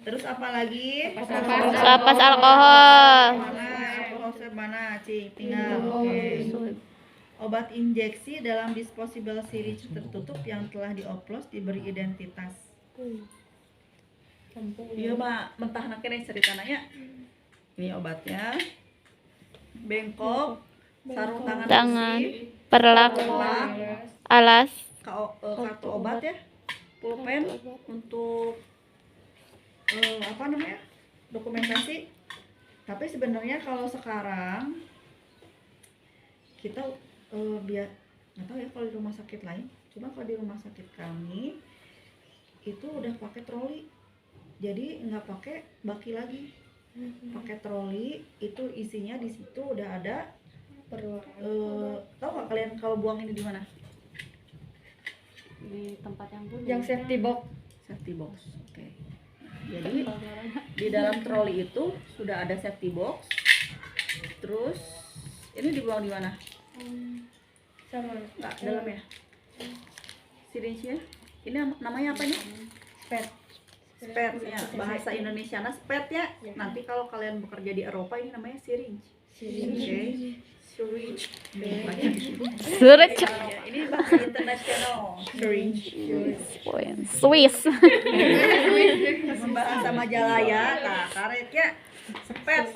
Terus apa lagi? Kapas alkohol. Alkohol swab mana? Cing, tinggal. Oke. Obat injeksi dalam disposable syringe tertutup yang telah dioplos diberi identitas. Iya mah mentah nakene cerita nanya. Ini obatnya. Bengkok, sarung tangan besi, Perlak, alas, kartu obat ya, pulpen untuk apa namanya, dokumentasi. Tapi sebenarnya kalau sekarang kita biar nggak tahu ya kalau di rumah sakit lain, cuma kalau di rumah sakit kami itu udah pakai troli, jadi nggak pakai baki lagi, pakai troli. Itu isinya di situ udah ada. Tahu nggak kalian kalau buang ini di mana? Di tempat yang punya. Yang safety box. Safety box. Oke. Jadi di dalam troli itu sudah ada safety box. Terus ini dibuang di mana? Sama Nggak dalam ya? Syringe-nya. Ini namanya apa nih? pet. Spet ya, bahasa Indonesia nah spet ya. Nanti kalau kalian bekerja di Eropa ini namanya syringe. Oke. Syringe. surat, Ya, ini bahasa internasional. Syringe. Swiss. Bahasa Majalaya, nah karetnya spet.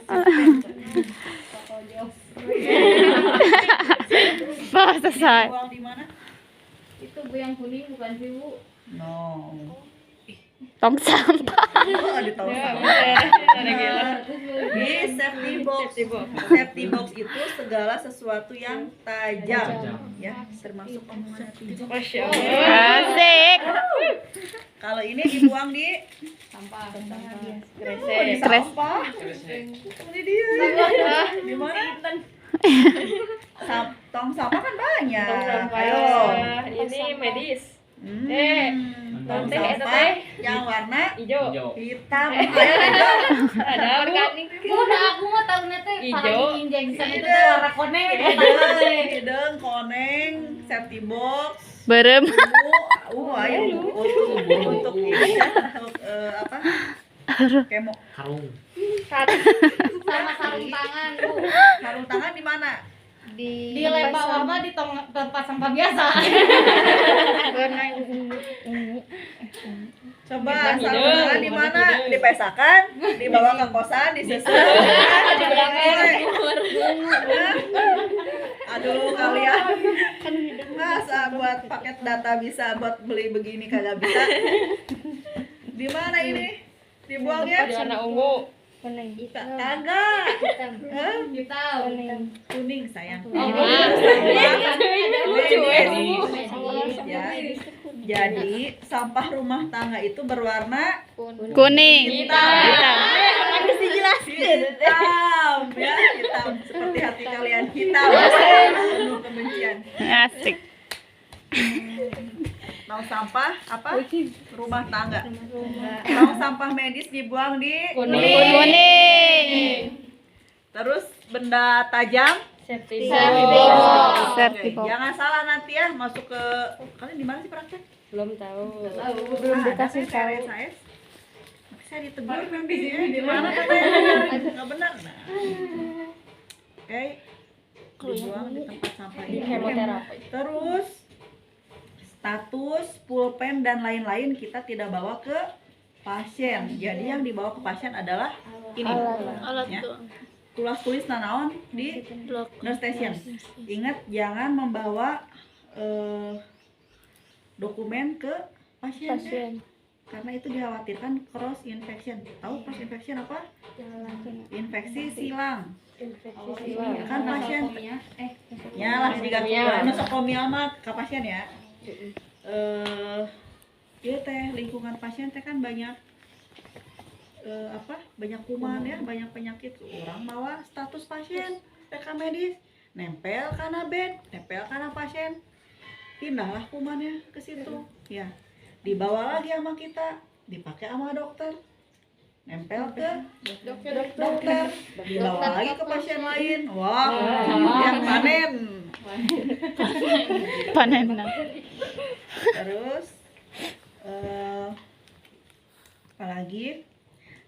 Bahasa saya. Buang di mana? Itu Bu yang kuning bukan sih Bu? No. Tong sampah. Oh, di tong sampah. Di safety box. Safety box itu segala sesuatu yang tajam, ya, termasuk omongan netizen. Asik. Kalau ini dibuang di Sampah. sampah. Ini dia. Di mana? Tong sampah kan banyak. Ayo. Ini medis. Tong teh, eta sampah teh. yang warna Hijau. hitam. Ayo, hijau. Ada organik. Aku mah tahunya teh Ijo. para injection itu teh warna kuning. Hidung, koneng, safety box. Berem. Ayo untuk ini ya, untuk apa? Kemo. Sama sarung tangan Bu. Sarung tangan di mana? Di lem bawah mah di tempat sampah biasa. Coba sarung tangan di mana? Dipesakan, dibawa ke kosan, disusun. Aduh kalian, masa buat paket data bisa, buat beli begini kagak bisa? Di mana ini? Dibuangnya? Di warna ungu. Kagak. Hah? Kita Kuning sayang. lucu Ya. Jadi sampah rumah tangga itu berwarna Kuning. hitam. Harus dijelasin. Hitam, ya, hitam seperti hati kalian hitam. Penuh kebencian. Asik. Tong sampah apa? Rumah tangga. Tong sampah medis dibuang di Kuning. Terus benda tajam Safety box. Safety Oke, box. jangan salah nanti ya masuk ke kalian di mana sih praktek? Belum tahu. Belum dikasih tahu. Saya ditegur nanti di mana katanya nggak benar. Nah. Oke. Dibuang di tempat sampah ini. Hemoterapi. Terus status, pulpen dan lain-lain kita tidak bawa ke pasien. Jadi yang dibawa ke pasien adalah ini. Ya. Tulis nanaon di nurse station. Ingat jangan membawa dokumen ke pasien. Karena itu dikhawatirkan cross infection. Tahu cross infection apa? Infeksi silang. Ya kan pasien ya lah jika nosokomial mah ke pasien ya. Iya teh lingkungan pasien teh kan banyak banyak kuman ya, banyak penyakit. Orang bawa status pasien PK medis, nempel karena bed, nempel karena pasien, pindahlah kumannya ke situ ya, dibawa lagi sama kita, dipakai sama dokter, nempel ke dokter, dibawa lagi ke pasien lain. Wah, yang panen. Terus apalagi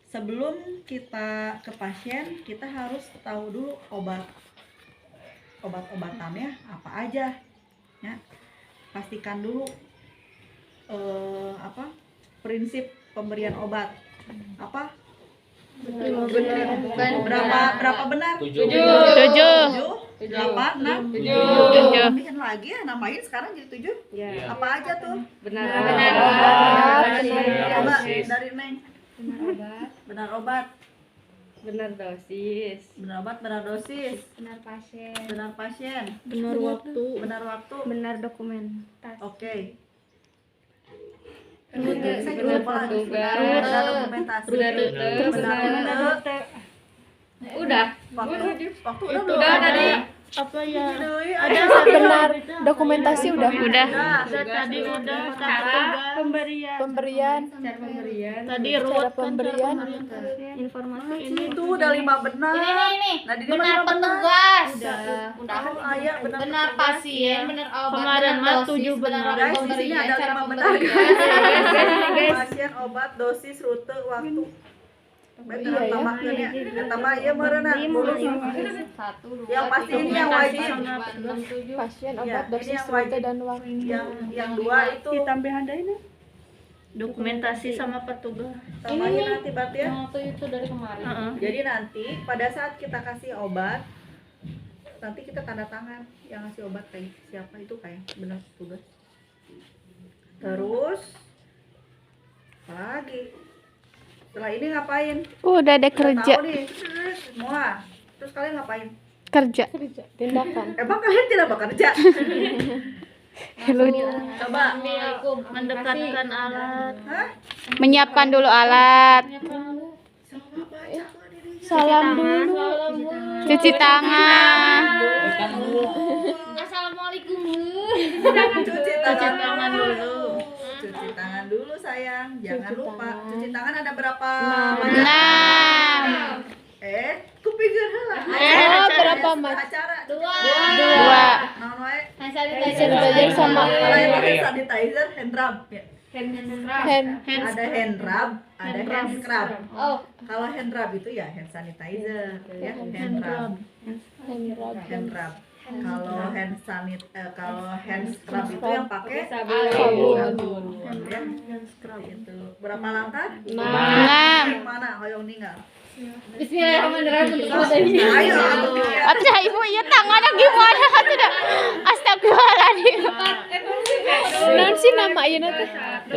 sebelum kita ke pasien, kita harus tahu dulu obat-obatannya apa aja, ya. Pastikan dulu prinsip pemberian obat apa berapa benar? 7. 7, 8, 6, 7. Tambahin lagi ya, nambahin sekarang jadi 7. Apa aja tuh? Benar Coba dari Neng. Benar obat, benar dosis, benar obat, benar dosis, Benar pasien. benar pasien, Benar waktu. benar waktu. Benar dokumen. Oke. benar Benar petugas, benar dokumentasi. benar rute, Benar rute. udah, Waktu udah tadi. Apa ya? Ada Benar dokumentasi udah. Udah. Tadi udah pemberian. Pemberian. Cara pemberian, Tadi Cara ruwet pemberian. informasi ini. itu udah 5 benar. Ini. Nah, di Benar 5 benar. petugas. Udah. Ayah benar. Benar pasien, benar obat, Kemarin mah benar 7 dosis, benar. Guys, di sini pemberian, ada cara 5 benar. pemberian. Pasien, obat, dosis, rute, waktu. Betul, Iya, ya. tambahkeun ya. Tambah ieu meureuna. Satu, dua, Yang pasti tiga, ini yang empat, wajib. lima, enam, tujuh. Pasien, Iya, obat, ini dosis, yang rute, wajib. dan waktu. Yang 2 itu Ditambahan ini. Dokumentasi sama petugas. tambahin nanti berarti ya. Yang itu dari kemarin. Jadi nanti pada saat kita kasih obat, nanti kita tanda tangan yang ngasih obat kayak siapa itu kayak benar tugas. Terus apa lagi? Setelah ini ngapain? Udah ada Udah kerja. tahu nih semua. Terus kalian ngapain? Kerja. Tindakan. Emang kalian tidak bekerja? Coba. Assalamualaikum. Mendekatkan alat. Hah? Menyiapkan dulu alat. Salam dulu. Cuci tangan. Assalamualaikum. Cuci tangan dulu. Cuci tangan dulu sayang. Jangan Cuci lupa. tangan. Cuci tangan ada berapa? 6. Kupikir lah. Oh, berapa, Mas? Acara. 2. 2. Naon wae? Hand sanitizer. Sanitizer sama Kalau yang pakai sanitizer, hand rub. Ya. hand. Ada hand rub, ada hand scrub. Oh, Kalau hand rub itu ya hand sanitizer, ya hand rub, Hand rub. hand rub. Kalau hand scrub itu yang pakai Sabun. ya, hand scrub itu. Berapa langkah? 6. Mana? Hoyong ninggal. bismillahirrahmanirrahim. Ayo, Atuh ibu ya tangannya gimana tidak? Astagfirullahaladzim. Naon sih nama ieu teh? 1.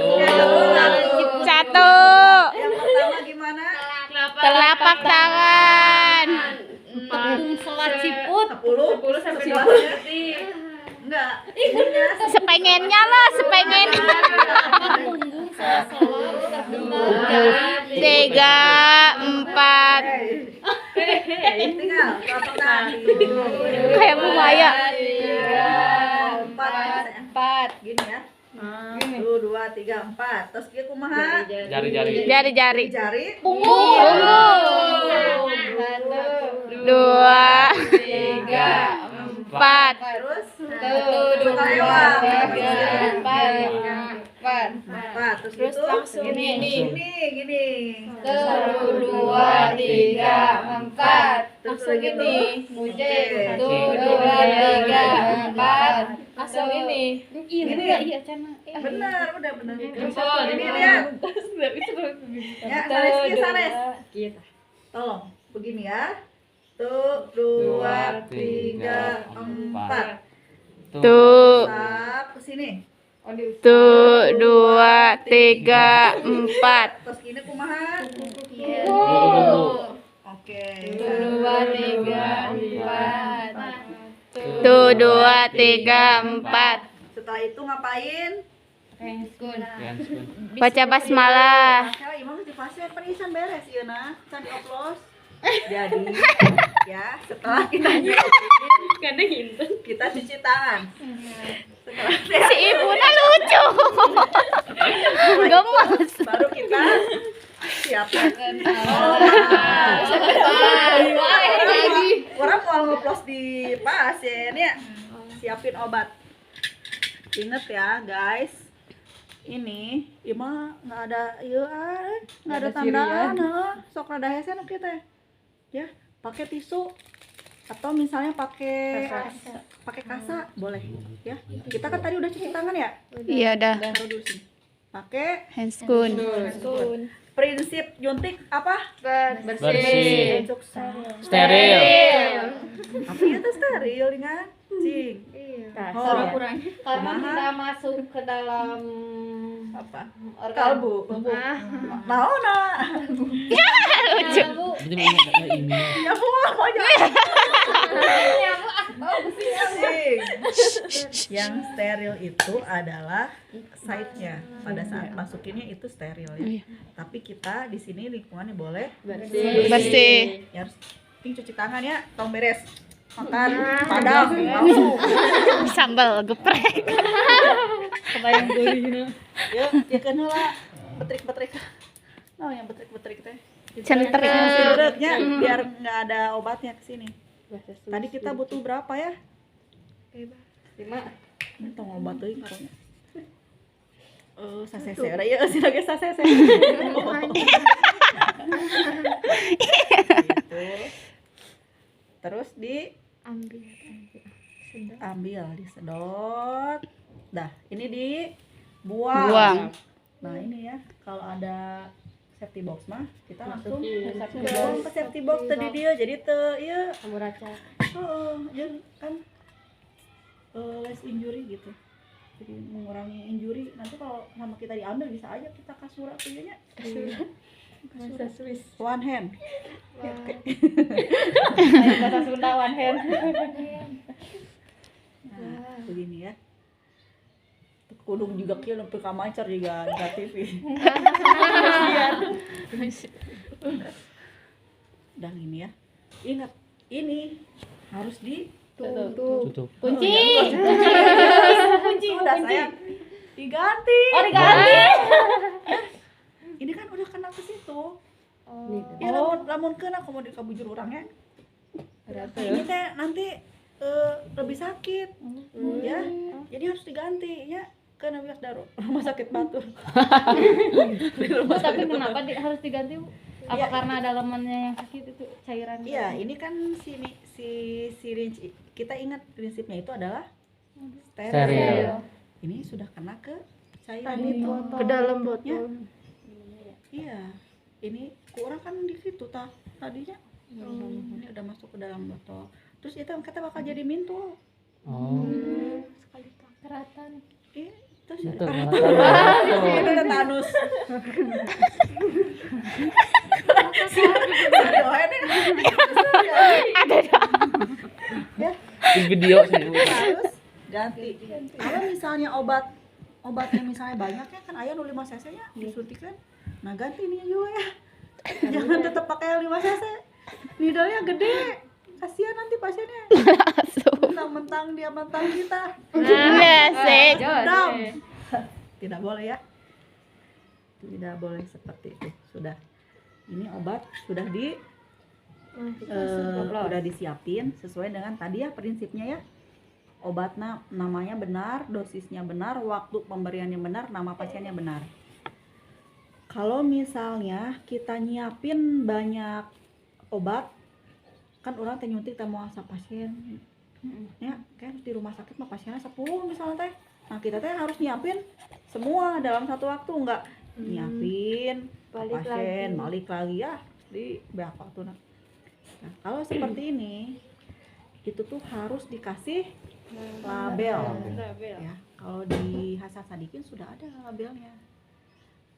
Yang pertama gimana? Telapak tangan. Sholat ciput. 10 sampai 11. Enggak. Ininya Sepengennya lah, sepengen. 3, 4. tinggal telapak tangan. Kayak Bu Maya. 4 gini ya. 1, 2, 3, 4. Terus kieu kumaha? Jari-jari. Jari. 2, 4. Terus 1, 2, 3, 4. 4. Terus itu gini. 1, 2, 3, 4. Terus gini. Muje. 1, 2, 3, 4. Langsung ini. Gini ya? Benar, udah benar. Ini lihat. Ya, sanes. Tolong, begini ya. 1, 2, 3, 4. Tuh. Tap ke sini. 1, 2, 3, 4. Terus gini kumaha? Oke. 2, 3, 4. 1, 2, 3, 4. Setelah itu ngapain? Baca basmalah. Nah, imam di pasien perisan beres ieu nah, can dioplos. Jadi ya, setelah kita kita cuci tangan. Setelah Si ibunya lucu. Gemes. baru kita siapkan. Orang mau ngoplos di pasien ya. Siapin obat. Ingat ya, guys. ini mah nggak ada nggak ada Ada tandaan sok rada hese nu kieu teh ya pakai tisu atau misalnya pakai kasa boleh ya. Kita kan tadi udah cuci tangan ya, Iya dah. taruh dulu sini. Pakai Handscoon. prinsip juntik apa? Bersih. Untuk Steril. apa itu steril dengan cing. Oh, Karena tidak masuk ke dalam apa? organ Kalbu. Mau nak? kalbu. Berarti mau ini. Ya mau aja. Cing. Yang steril itu adalah side-nya. Pada saat masukinnya itu steril ya. Tapi kita di sini lingkungannya boleh Bersih. ya, harus cuci tangan ya, tong beres. Makan padang langsung. Sambal geprek. Kebayang gurihna. Yuk, ya kan lah betrik-betrik. Oh, yang betrik-betrik teh. Centrek. Centreknya biar nggak ada obatnya ke sini. Tadi kita butuh berapa ya? 5. Ini tong obat euy karunya. Sasese udah ya sih lagi sasese. Gitu. Terus ambil, disedot. Dah, ini dibuang. Buang. Nah, ini ya, kalau ada safety box mah kita langsung buang ke safety box tadi dia. Jadi teu ieu jadi kan less injury gitu. Jadi mengurangi injury. Nanti kalau sama kita diambil bisa aja kita kasura punya. Kasura Swiss. One hand. Bahasa Sunda one hand. Nah, begini ya. Kudung juga kieu nepi ka mancar juga di TV. Dan ini ya. Ingat, ini harus Tutup. Kunci. udah sayang. Diganti. Oh, diganti. Ini kan udah kena ke situ. Ya lamun kena komo di kabujur urangnya. Ini teh nanti lebih sakit. Ya. Jadi harus diganti ya. Kena bias daru rumah sakit Batur. Tapi kenapa harus diganti, Bu? Apa Ya. karena ada lemonnya yang sakit itu cairan? Iya, ini kan si syringe kita ingat prinsipnya itu adalah Steril. Ini sudah kena ke cairan itu. Ke dalam botol. Iya. Ini kurang kan di situ tadinya. Ini udah masuk ke dalam botol. Terus itu kita bakal jadi mintul. Oh. Keratan. Iya, terus Itu itu udah tanus. Di video sih. Harus ganti. Kalau misalnya obatnya misalnya banyak ya kan aya nu 5 cc nya disuntikan. Nah, ganti ini juga ya. Jangan tetap pakai 5 cc. Needle-nya gede. Kasihan nanti pasiennya. Mentang-mentang dia mentang kita. Asik. Dam. Tidak boleh ya. Tidak boleh seperti itu. Sudah. Ini obat sudah udah disiapin sesuai dengan tadi ya prinsipnya ya. Obatnya namanya benar, dosisnya benar, waktu pemberiannya benar, nama pasiennya benar. Kalau misalnya kita nyiapin banyak obat, kan orang teh nyuntik teh mau asa pasien. Ya, kan di rumah sakit mah pasiennya 10 misalnya teh. Nah, kita teh harus nyiapin semua dalam satu waktu, enggak nyiapin pasien balik lagi ya di berapa tuh. Nah, kalau seperti ini itu tuh harus dikasih label. Ya, kalau di Hasan Sadikin sudah ada labelnya.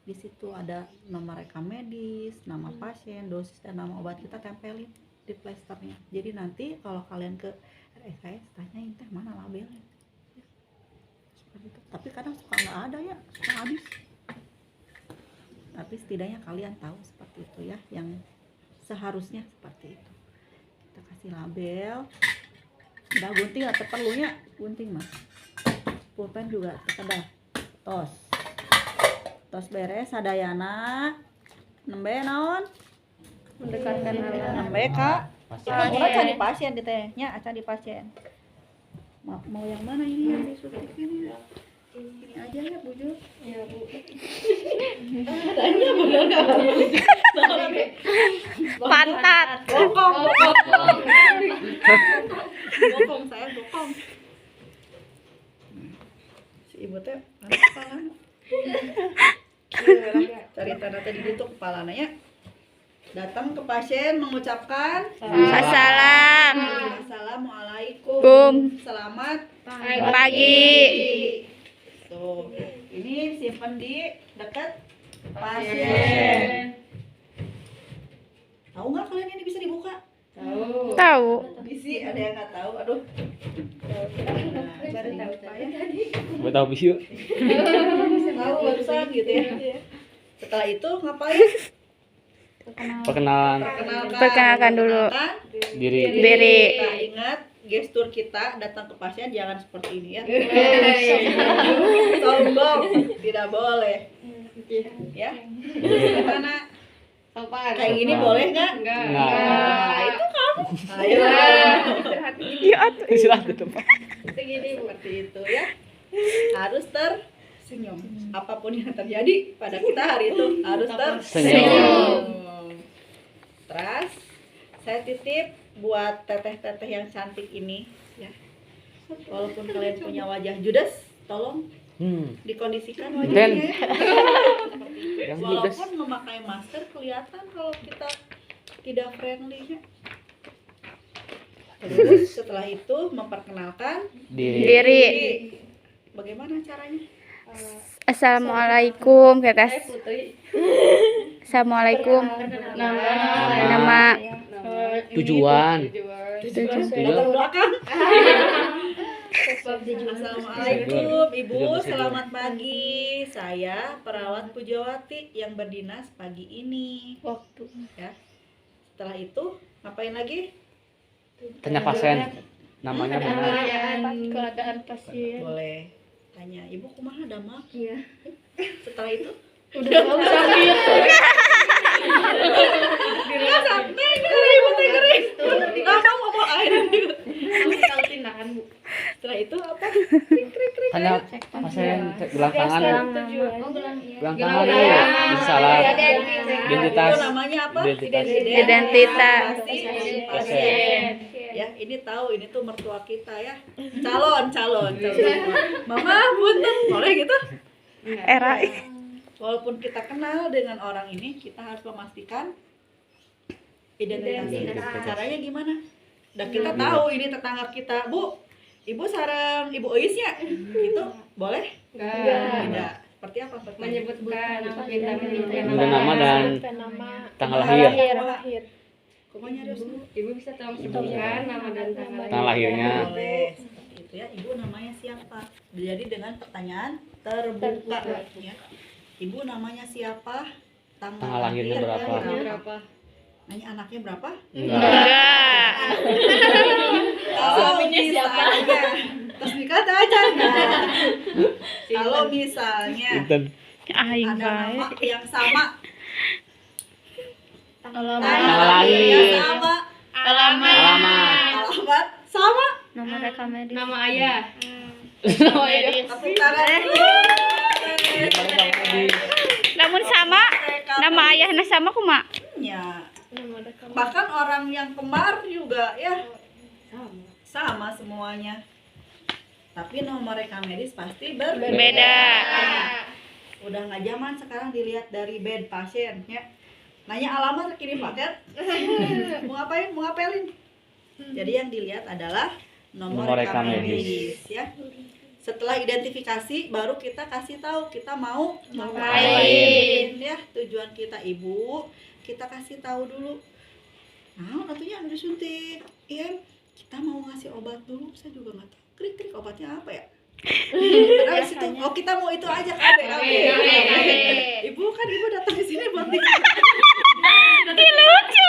Di situ ada nomor rekam medis, nama pasien, dosis dan nama obat kita tempelin di plasternya. Jadi nanti kalau kalian ke RSKS tanyain teh mana labelnya. Seperti itu. Tapi kadang suka nggak ada ya, suka habis. Tapi setidaknya kalian tahu seperti itu ya, yang seharusnya seperti itu. Kita kasih label. Udah gunting atau perlunya gunting mas. Pulpen juga sekedar. Tos beres sadayana. Nembe naon? Mendekatkan alat. Nembe kak. Orang cari pasien di tehnya, cari pasien. Mau yang mana ini yang disuntik ini? Ini aja ya Bu Jo. Iya, Bu. Pantat. Bokong. Bokong saya bokong. Si ibu teh mana kepala? Cari tanda tadi gitu kepala nanya. Datang ke pasien mengucapkan Assalam. Assalamualaikum. Selamat Pagi. Tuh, ini simpan di dekat pasien. Tahu nggak kalian ini bisa dibuka? Tahu. Bisi ada yang nggak tahu, aduh. Nah, baru tahu saya. Buat tahu bisu. Tahu barusan gitu ya. Setelah itu ngapain? Perkenalan Perkenalkan dulu. diri. Beri. Kita ingat gestur kita datang ke pasien jangan seperti ini ya. Sombong, tidak boleh. Ya. Gimana? Sopan. Kayak gini boleh nggak? Enggak. Nah, itu kamu. Ayo. Ya atuh. Istirahat di tempat. Seperti itu ya. Harus tersenyum. Apapun yang terjadi pada kita hari itu harus tersenyum. Terus saya titip buat teteh-teteh yang cantik ini ya. Walaupun kalian punya wajah judes, tolong dikondisikan wajahnya Dan ya. yang judes. Walaupun memakai masker kelihatan kalau kita tidak friendly ya. Terus setelah itu memperkenalkan Diri. Bagaimana caranya? Assalamualaikum, Ketas. Assalamualaikum. Nama. Tujuan. Latar belakang. Assalamualaikum Ibu, selamat pagi. Saya perawat Pujawati yang berdinas pagi ini. Waktu. Ya. Setelah itu ngapain lagi? Tanya pasien. Namanya benar. Keadaan pasien. Boleh tanya, Ibu kumaha damang? Iya. Setelah itu Udah tahu sakit. sampai Ibu teh gering. Damang mau air. Kalau tindakan, Bu. Setelah itu apa? Tanya pasien gelang tangan. Oh, gelang iya. Gelang tangan dulu. Bisa salah. Identitas. Itu namanya apa? Identitas. Pasien. Ya, ini tahu ini tuh mertua kita ya. Calon. Mama, punten, boleh gitu? Era. Walaupun kita kenal dengan orang ini, kita harus memastikan identitas. Caranya gimana? Dan kita tahu ini tetangga kita, Bu. Ibu sareng Ibu Ois ya? Gitu. Boleh? Enggak. Tidak. Seperti apa? Menyebutkan nama kita, Minta nama dan tanggal lahir. Kumanya harus Ibu bisa tolong sebutkan nama dan tanggal Tanggal lahirnya. boleh. Itu ya, Ibu namanya siapa? Jadi dengan pertanyaan terbuka ya. Ibu namanya siapa? Tanggal lahirnya berapa? Nanya anaknya berapa? Enggak. Suaminya siapa? Terus dikata aja. Nah, kalau misalnya Inten. Aing ada bae. nama yang sama, Tanggal lahir. sama, Alamat. alamat sama, Nama rekam medis. Nama ayah. tepuk tangan. Namun sama, nama ayahnya sama kumaha? Ya. Bahkan orang yang kembar juga ya sama semuanya. Tapi nomor rekam medis pasti Beda. Udah nggak zaman sekarang dilihat dari bed pasien ya. Nanya alamat kirim paket. Mau ngapain? Mau ngapelin? Jadi yang dilihat adalah nomor rekam medis ya. Setelah identifikasi baru kita kasih tahu kita mau ngapain ya. Tujuan kita Ibu, kita kasih tahu dulu. Nah, tentunya udah suntik. Iya, kita mau ngasih obat dulu. Saya juga nggak tahu. Krik obatnya apa ya? Terus itu, oh kita mau itu aja KB. Ibu kan Ibu datang ke sini buat Ih, lucu.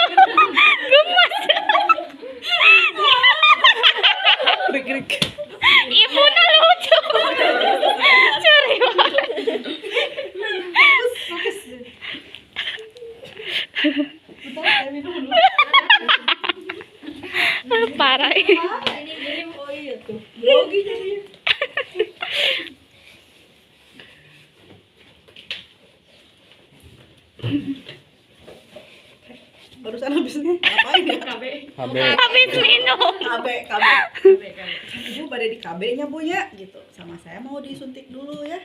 Gemes. Ibu na lucu. Curi banget. Parah. Oh iya tuh. Grogi jadi. Barusan habis ngapain ya? KB. Habis minum. KB. Ibu pada di KB-nya Bu ya gitu. Sama saya mau disuntik dulu ya.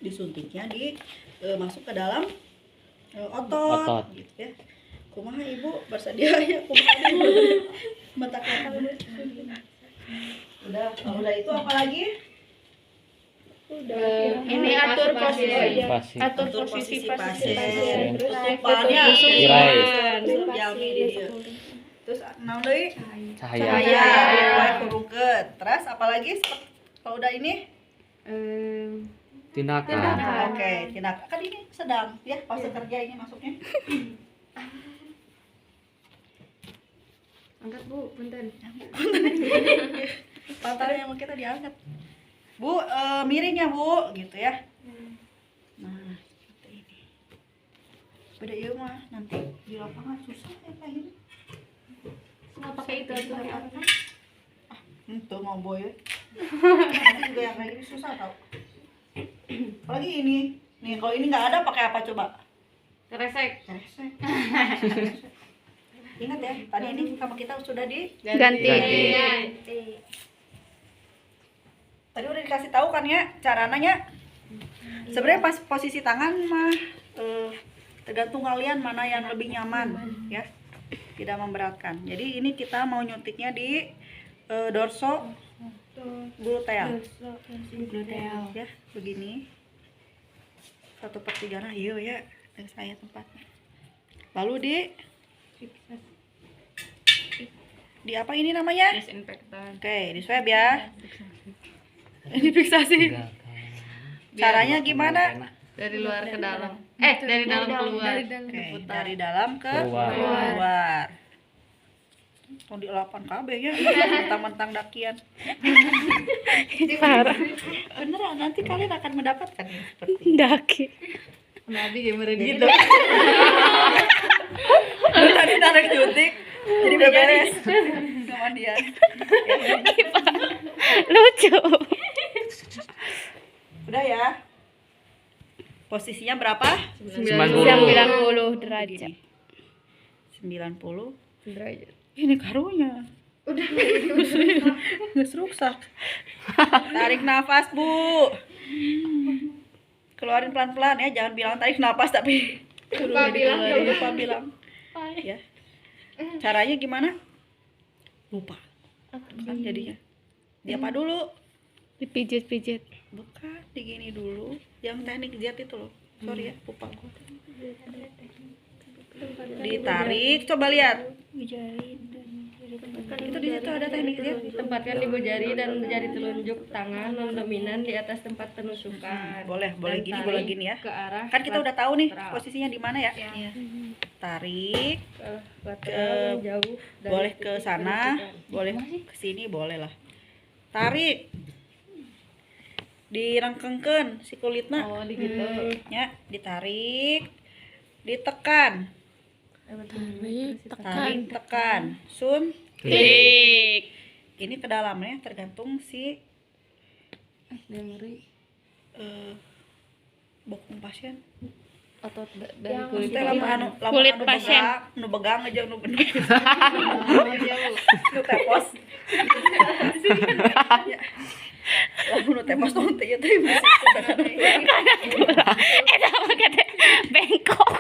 Disuntiknya masuk ke dalam otot gitu ya. Kumaha Ibu bersedia ya kumaha dulu. Mata kelapa dulu. Udah itu apa lagi? Ini atur posisi. Pasti. Atur posisi pasien. Tutupannya Tirai. jalmi di dieu. Terus naon deui? Cahaya. Cahaya, kurungkeun. Terus apalagi kalau udah ini? Tindakan. Oke, tindakan kan ini sedang ya fase kerja ini masuknya. Angkat Bu, punten. Pantalnya yang kita diangkat. Bu, miring ya Bu, gitu ya. Nah, seperti ini. Beda ieu mah nanti di lapangan susah ya kayak gini. Nggak pakai itu tuh. Itu mau boy ya. Nanti juga yang kayak gini susah tau. Apalagi ini. Nih kalau ini nggak ada pakai apa coba? Kresek. Kresek. Ingat ya, tadi ini sama kita sudah Ganti. tadi udah dikasih tahu kan ya caranya. Sebenarnya pas posisi tangan mah tergantung kalian mana yang lebih nyaman ya, tidak memberatkan. Jadi ini kita mau nyuntiknya di dorso gluteal ya, begini 1/3 nah iya ya dari saya tempatnya. Lalu di apa ini namanya? Desinfektan. Oke, di swab ya. Ini fiksasi. Caranya gimana? Dari luar ke dalam. Dari dalam keluar. Oke, dari dalam ke Keluar. luar. Mau di 8 KB ya, mentang-mentang dakian. Parah. Beneran, nanti kalian akan mendapatkan yang seperti ini. Daki. Nabi gimana gitu. Lu tadi narik jutik, jadi beberes. Sama dia. Lucu. Udah ya. Posisinya berapa? 90 derajat. 90 derajat. Ini karunya. Udah. Nggak rusak. Tarik nafas, Bu. Keluarin pelan-pelan ya, jangan bilang tarik nafas tapi lupa bilang. Ya. Caranya gimana? Lupa. Kan jadinya. Dia apa dulu? Dipijit-pijit. Bukan, digini dulu. Yang teknik jet itu loh. Sorry ya, lupa gua. Ditarik, coba lihat. Itu di situ ada teknik jet. Tempatkan ibu jari dan jari telunjuk tangan non dominan di atas tempat penusukan. Boleh Dan gini, tarik boleh gini ya. Ke arah Kan kita udah tahu nih lateral. posisinya di mana ya. Tarik, lateral jauh dari boleh ke titik sana, penusukan. boleh ke sini, boleh lah. Tarik. Direngkengkeun si kulitna. Oh, di gitu. Ya, ditarik. Ditekan. Tarik, tekan. Tik. Ini ke dalamnya tergantung si bokong pasien. Otot dari kulit. Teh lamun Kulit anu pasien. nu begang aja nu gendut. Nu tepos. Lamun nu tepos tong teh ieu teh bisa. Eta mah kata bengkok.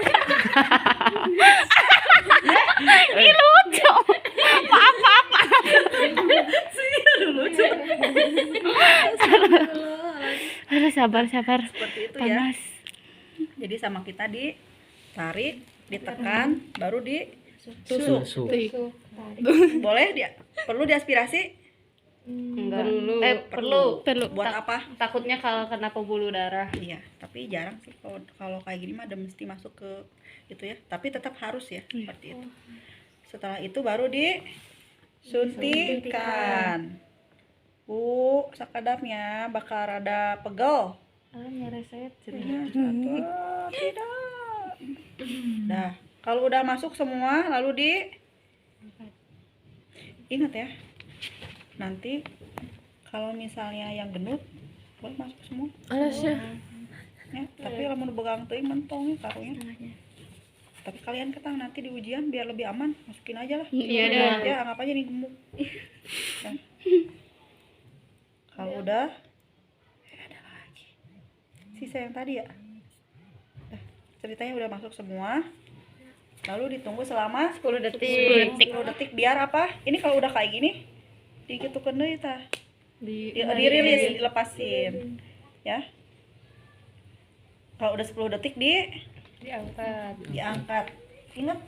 Ih lucu. Maaf. Aduh, sabar. Seperti itu ya. Panas. Jadi sama kita ditarik, ditekan, baru ditusuk. Tusuk. Boleh dia? Perlu diaspirasi? Enggak. Perlu. Perlu. Buat apa? Takutnya kalau kena pembuluh darah. Iya, tapi jarang sih kalau kayak gini mah ada mesti masuk ke itu ya. Tapi tetap harus ya seperti itu. Setelah itu baru disuntikan. Bu, sakadapnya bakal rada pegel. Nyereset. Tidak. Nah, kalau udah masuk semua lalu ingat ya. Nanti kalau misalnya yang gendut boleh masuk semua. Alasnya. Ya, tapi lamun begang teuing mentong karunya. Tapi kalian ketang nanti di ujian biar lebih aman, masukin aja lah. Iya dah. Ya anggap aja nih gemuk. Ya. Kalau udah, ada lagi. Sisa yang tadi ya. Dah, ceritanya udah masuk semua. Lalu ditunggu selama 10 detik. 10 detik biar apa? Ini kalau udah kayak gini, digitukeun deui tah. Dirilis, dilepasin. Ya. Kalau udah 10 detik diangkat. Ingat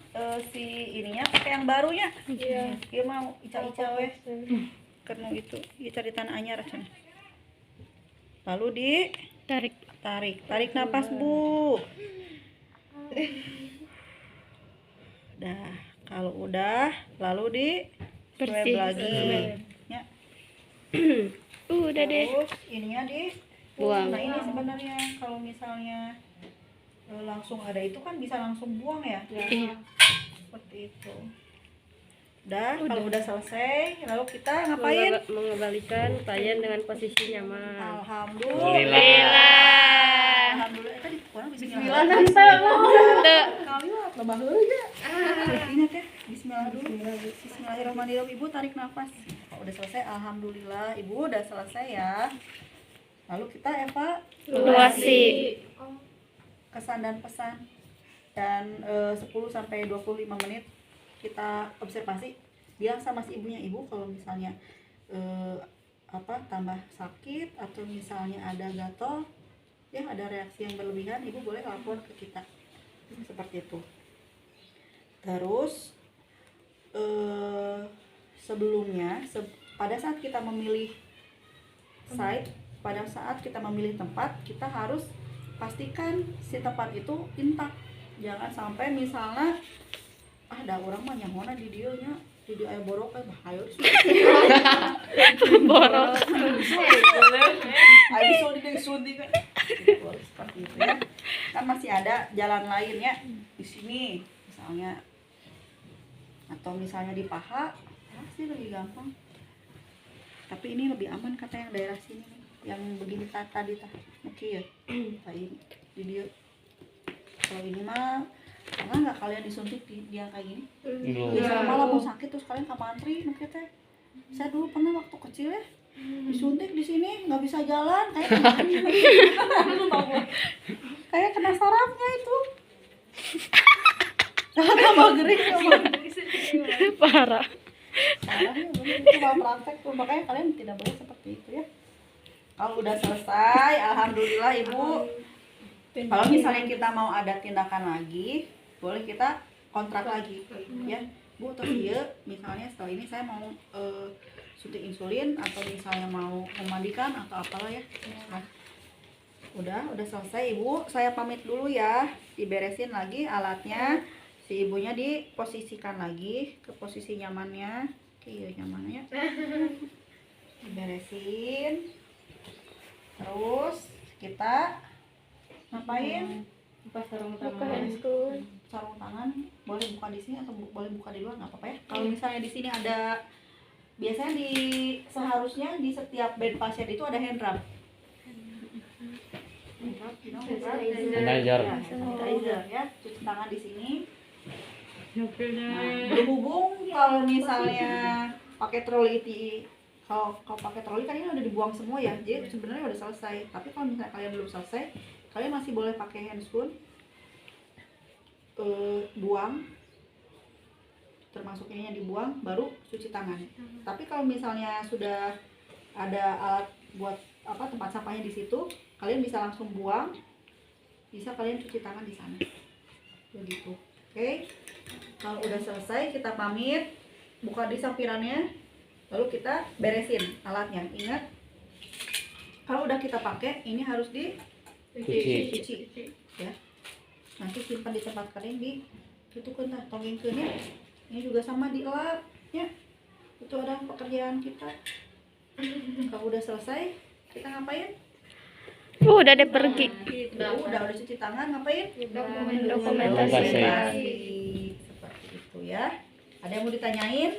si ininya pakai yang barunya. Iya. Dia mau ica-ica weh. Karena itu dia cari tanah anyar cenah. Lalu tarik napas, Bu. Dah, kalau udah lalu di swab lagi. Ya. Udah deh. Terus ininya di Buang. Nah, ini sebenarnya kalau misalnya langsung ada itu kan bisa langsung buang ya. Iya. Seperti itu. Kalau udah selesai, lalu kita ngapain? Mengembalikan pakaian dengan posisi nyaman. Alhamdulillah. Alhamdulillah. Tadi kurang bismillah. Kali lah, lebah heula. Ingat ya, bismillah dulu. Bismillahirrahmanirrahim. Ibu tarik nafas. Kalau udah selesai, alhamdulillah. Ibu udah selesai ya. Lalu kita Evaluasi. kesan dan pesan. Dan 10 sampai 25 menit kita observasi. Bilang sama si ibunya, ibu kalau misalnya tambah sakit atau misalnya ada gatal, ya ada reaksi yang berlebihan, ibu boleh lapor ke kita. Seperti itu. Terus sebelumnya pada saat kita memilih site, pada saat kita memilih tempat, kita harus pastikan si tempat itu intak. Jangan sampai misalnya ada orang mah nyahona di dieu nya, di dieu aya borok bahaya Borok. Aya disuntik kan. Seperti itu ya. Kan masih ada jalan lain ya di sini misalnya, atau misalnya di paha, pasti lebih gampang. Tapi ini lebih aman kata yang daerah sini nih, yang begini tadi oke ya. Kayak di dia. Kalau ini mah pernah nggak kalian disuntik dia kayak gini? Bisa malah mau sakit terus kalian ke mantri mungkin teh. Saya dulu pernah waktu kecil ya disuntik di sini nggak bisa jalan kayak kayak kena sarafnya itu. Tambah gering Parah. Cuma praktek tuh, makanya kalian tidak boleh seperti itu ya. Kalau udah selesai, alhamdulillah ibu. Kalau misalnya kita mau ada tindakan lagi, boleh kita kontrak lagi, ya Bu. Terus iya, misalnya setelah ini saya mau suntik insulin atau misalnya mau memandikan atau apalah ya. Nah, udah selesai ibu. Saya pamit dulu ya. Diberesin lagi alatnya. Si ibunya diposisikan lagi ke posisi nyamannya. Iya nyamannya. Diberesin. Terus kita ngapain? Buka sarung Buka tangan. handphone. Sarung tangan boleh buka di sini atau boleh buka di luar, nggak apa-apa ya. Kalau misalnya di sini ada, biasanya seharusnya di setiap bed pasien itu ada hand rub. Sanitizer. Ya, sanitizer ya, cuci tangan di sini. Nah, berhubung kalau misalnya pakai troli kalau pakai troli kan ini udah dibuang semua ya, jadi sebenarnya udah selesai. Tapi kalau misalnya kalian belum selesai, kalian masih boleh pakai handscoon, buang, termasuk ininya dibuang, baru cuci tangan. Tapi kalau misalnya sudah ada alat buat tempat sampahnya di situ, kalian bisa langsung buang, bisa kalian cuci tangan di sana, begitu. Oke. Kalau udah selesai kita pamit, buka di sampirannya, lalu kita beresin alatnya. Ingat, kalau udah kita pakai, ini harus dicuci, ya. Nanti simpan di tempat kalian itu kan tongengkeun ya. Ini juga sama dielap, ya. Itu ada pekerjaan kita. Kalau udah selesai, kita ngapain? Udah deh pergi. Udah cuci tangan, ngapain? Dokumentasi. Seperti itu ya. Ada yang mau ditanyain?